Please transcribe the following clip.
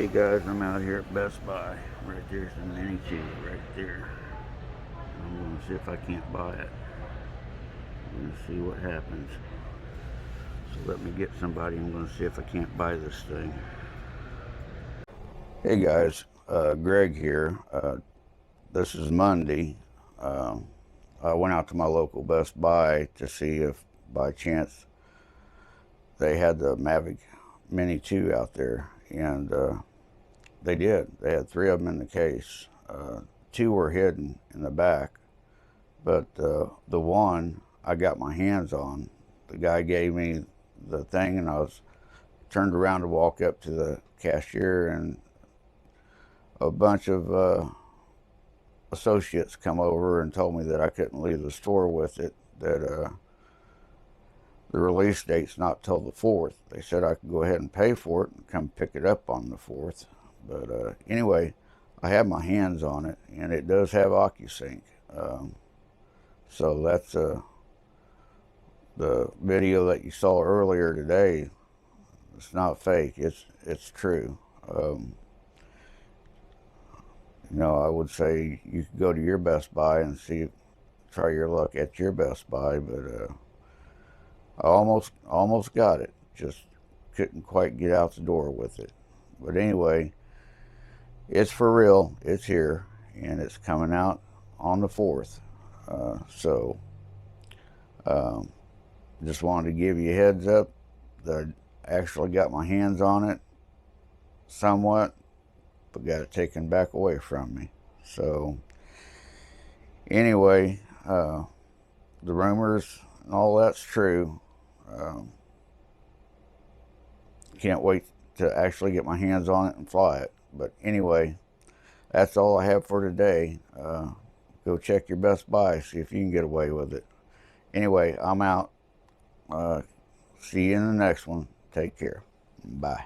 Hey guys, I'm out here at Best Buy. Right there's the Mini 2 right there. I'm going to see if I can't buy it. I'm going to see what happens. So let me get somebody. I'm going to see if I can't buy this thing. Hey guys, Greg here. This is Monday. I went out to my local Best Buy to see if by chance they had the Mavic Mini 2 out there, and they did. They had 3 of them in the case. 2 were hidden in the back, but the one I got my hands on, the guy gave me the thing, and I was turned around to walk up to the cashier, and a bunch of associates come over and told me that I couldn't leave the store with it, that the release date's not till the 4th. They said I could go ahead and pay for it and come pick it up on the 4th. But anyway, I have my hands on it, and it does have OcuSync. So that's the video that you saw earlier today. It's not fake. It's true. You know, I would say you could go to your Best Buy and try your luck at your Best Buy, but I almost got it. Just couldn't quite get out the door with it. But anyway, it's for real. It's here, and it's coming out on the 4th. So just wanted to give you a heads up that I actually got my hands on it somewhat, but got it taken back away from me. So anyway, the rumors and all that's true. Can't wait to actually get my hands on it and fly it. But anyway, that's all I have for today. Go check your Best Buy, see if you can get away with it. Anyway, I'm out. See you in the next one. Take care. Bye.